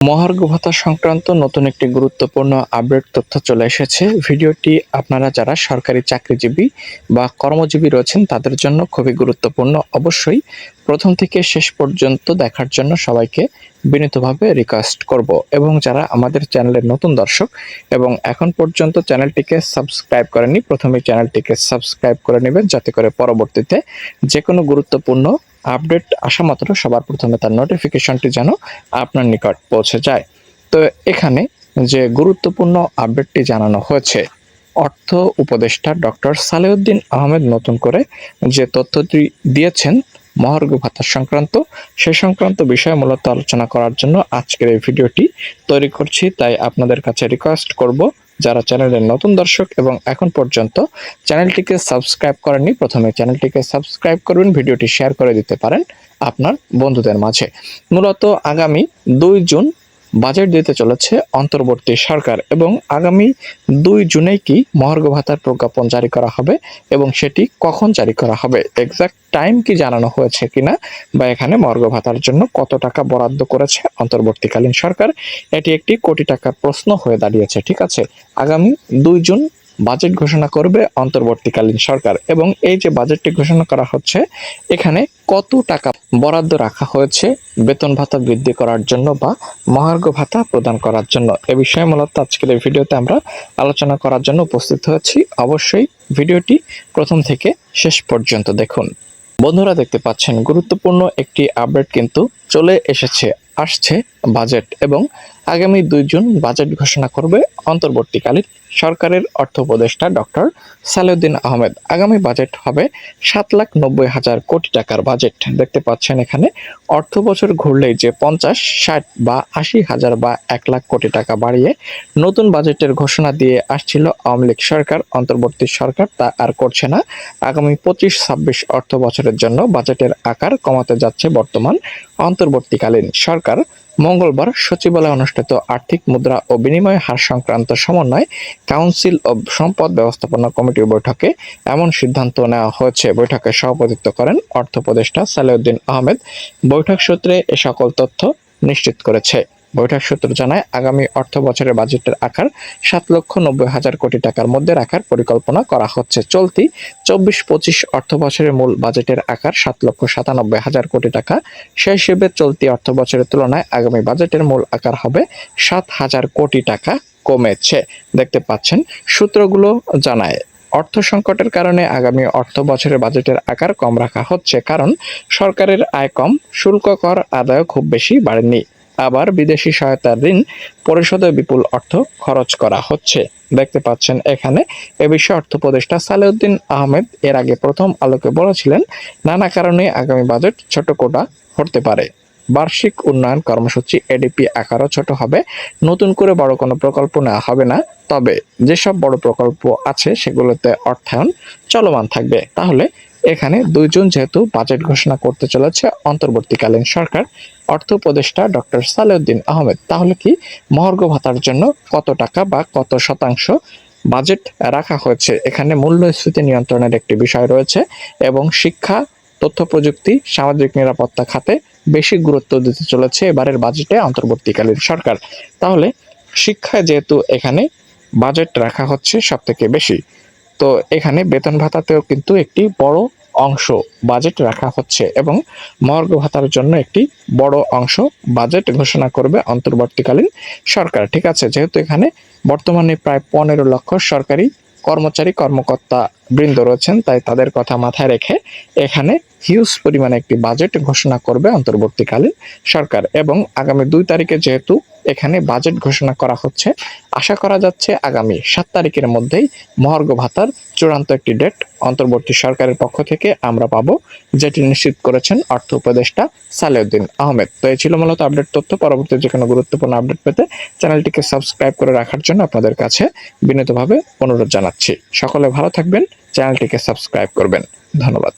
মহার্ঘ ভাতা সংক্রান্ত নতুন একটি গুরুত্বপূর্ণ আপডেট তথ্য চলে এসেছে। ভিডিওটি আপনারা যারা সরকারি চাকরিজীবী বা কর্মজীবী রয়েছেন তাদের জন্য খুবই গুরুত্বপূর্ণ। অবশ্যই প্রথম থেকে শেষ পর্যন্ত দেখার জন্য সবাইকে বিনীতভাবে রিকোয়েস্ট করব। এবং যারা আমাদের চ্যানেলের নতুন দর্শক এবং এখন পর্যন্ত চ্যানেলটিকে সাবস্ক্রাইব করেননি, প্রথমে চ্যানেলটিকে সাবস্ক্রাইব করে নেবেন, যাতে করে পরবর্তীতে যে কোনো গুরুত্বপূর্ণ আপডেট আসা মাত্র সবার প্রথমে তার নোটিফিকেশনটি যেন আপনার নিকট পৌঁছে যায়। তো এখানে যে গুরুত্বপূর্ণ আপডেটটি জানানো হয়েছে, অর্থ উপদেষ্টা ডক্টর সালেউদ্দিন আহমেদ নতুন করে যে তথ্যটি দিয়েছেন মহার্ঘ ভাতা সংক্রান্ত, সে সংক্রান্ত বিষয়ে মূলত আলোচনা করার জন্য আজকের এই ভিডিওটি তৈরি করছি। তাই আপনাদের কাছে রিকোয়েস্ট করব, যারা চ্যানেলের নতুন দর্শক এবং এখন পর্যন্ত চ্যানেলটিকে সাবস্ক্রাইব করেননি, প্রথমে চ্যানেলটিকে সাবস্ক্রাইব করবেন, ভিডিওটি শেয়ার করে দিতে পারেন আপনার বন্ধুদের মাঝে। মূলত আগামী 2 জুন বাজেট দিতে চলেছে অন্তর্বর্তী সরকার এবং আগামী 2 জুনেই কি মহার্ঘ ভাতার প্রজ্ঞাপন জারি করা হবে এবং সেটি কখন জারি করা হবে, এক্সাক্ট টাইম কি জানানো হয়েছে কিনা, বা এখানে মহার্ঘ ভাতার জন্য কত টাকা বরাদ্দ করেছে অন্তর্বর্তীকালীন সরকার, এটি একটি কোটি টাকার প্রশ্ন হয়ে দাঁড়িয়েছে। ঠিক আছে, আগামী 2 জুন বাজেট ঘোষণা করবে অন্তর্বর্তীকালীন সরকার এবং এই যে বাজেটটি ঘোষণা করা হচ্ছে, এখানে কত টাকা বরাদ্দ রাখা হয়েছে বেতন ভাতা বৃদ্ধি করার জন্য বা মহার্ঘ ভাতা প্রদান করার জন্য, এ বিষয়ে মূলত আজকের এই ভিডিওতে আমরা আলোচনা করার জন্য উপস্থিত হয়েছি। অবশ্যই ভিডিওটি প্রথম থেকে শেষ পর্যন্ত দেখুন। বন্ধুরা, দেখতে পাচ্ছেন গুরুত্বপূর্ণ একটি আপডেট কিন্তু চলে আসছে বাজেট এবং আগামী 2 জুন বাজেট ঘোষণা করবে অন্তর্বর্তীকালীন সরকারের অর্থ উপদেষ্টা ডক্টর সালেউদ্দিন আহমেদ। আগামী বাজেট হবে 7,90,000 কোটি টাকার বাজেট। দেখতে পাচ্ছেন এখানে অর্থ বছর ঘুরলেই যে 50, 60 বা 80,000 বা 1 লাখ কোটি টাকা বাড়িয়ে নতুন বাজেটের ঘোষণা দিয়ে আসছিল আওয়ামী লীগ সরকার, অন্তর্বর্তী সরকার তা আর করছে না। আগামী 25-26 অর্থ বছরের জন্য বাজেটের আকার কমাতে যাচ্ছে বর্তমান অন্তর্বর্তীকালীন সরকার। মঙ্গলবার সচিবালয়ে অনুষ্ঠিত আর্থিক মুদ্রা ও বিনিময় হার সংক্রান্ত সমন্বয় কাউন্সিল ও সম্পদ ব্যবস্থাপনা কমিটির বৈঠকে এমন সিদ্ধান্ত নেওয়া হয়েছে। বৈঠকে সভাপতিত্ব করেন অর্থ উপদেষ্টা সালেউদ্দিন আহমেদ। বৈঠক সূত্রে এ সকল তথ্য নিশ্চিত করেছে। বৈঠক সূত্র জানায়, আগামী অর্থ বছরের বাজেটের আকার 7,90,000 কোটি টাকার মধ্যে রাখার পরিকল্পনা করা হচ্ছে। চলতি 24-25 অর্থ বছরের মূল বাজেটের আকার 7,97,000 কোটি টাকা। সেই হিসেবে চলতি অর্থ বছরের তুলনায় আগামী বাজেটের মূল আকার হবে 7,000 কোটি টাকা কমেছে। দেখতে পাচ্ছেন সূত্রগুলো জানায়, অর্থ সংকটের কারণে আগামী অর্থ বছরের বাজেটের আকার কম রাখা হচ্ছে, কারণ সরকারের আয় কম, শুল্ক কর আদায় খুব বেশি বাড়েনি, আবার বিদেশি সহায়তার ঋণ পরিশোধে বিপুল অর্থ খরচ করা হচ্ছে। দেখতে পাচ্ছেন এখানে এ বিষয়ে অর্থ উপদেষ্টা সালেউদ্দিন আহমেদ এর আগে প্রথম আলোকে বলেছিলেন, নানা কারণে আগামী বাজেট ছোট কোটা হতে পারে। বার্ষিক উন্নয়ন কর্মসূচি এডিপি আকারও ছোট হবে, নতুন করে বড় কোনো প্রকল্প নেওয়া হবে না, তবে যেসব বড় প্রকল্প আছে সেগুলোতে অর্থায়ন চলমান থাকবে। তাহলে এখানে 2 জুন যেহেতু বাজেট ঘোষণা করতে চলেছে অন্তর্বর্তীকালীন সরকার, অর্থ উপদেষ্টা ডক্টর সালেউদ্দিন আহমেদ, তাহলে কি মহার্ঘ ভাতার জন্য কত টাকা বা কত শতাংশ বাজেট রাখা হয়েছে, এখানে মূল্যস্ফীতি নিয়ন্ত্রণের একটি বিষয় রয়েছে এবং শিক্ষা, তথ্য প্রযুক্তি, সামাজিক নিরাপত্তা খাতে বেশি গুরুত্ব দিতে চলেছে এবারের বাজেটে অন্তর্বর্তীকালীন সরকার। তাহলে শিক্ষায় যেহেতু এখানে বাজেট রাখা হচ্ছে সব থেকে বেশি, তো এখানে বেতন ভাতাতেও কিন্তু একটি বড় অংশ বাজেট রাখা হচ্ছে এবং মহার্ঘ ভাতার জন্য একটি বড় অংশ বাজেট ঘোষণা করবে অন্তর্বর্তীকালীন সরকার। ঠিক আছে, যেহেতু এখানে বর্তমানে প্রায় 15 লক্ষ সরকারি কর্মচারী কর্মকর্তা বৃন্দ রয়েছেন, তাই তাদের কথা মাথায় রেখে এখানে হিউজ পরিমাণে একটি বাজেট ঘোষণা করবে অন্তর্বর্তীকালীন সরকার। এবং আগামী 2 তারিখে যেহেতু এখানে বাজেট ঘোষণা করা হচ্ছে, আশা করা যাচ্ছে আগামী 7 তারিখের মধ্যেই মহার্ঘ ভাতার চূড়ান্ত একটি ডেট অন্তর্বর্তী সরকারের পক্ষ থেকে আমরা পাবো, যেটি নিশ্চিত করেছেন অর্থ উপদেষ্টা সালেউদ্দিন আহমেদ। তো এই ছিল মূলত আপডেট তথ্য। পরবর্তী যে কোনো গুরুত্বপূর্ণ আপডেট পেতে চ্যানেলটিকে সাবস্ক্রাইব করে রাখার জন্য আপনাদের কাছে বিনীতভাবে অনুরোধ জানাচ্ছি। সকলে ভালো থাকবেন, চ্যানেলটিকে সাবস্ক্রাইব করবেন। ধন্যবাদ।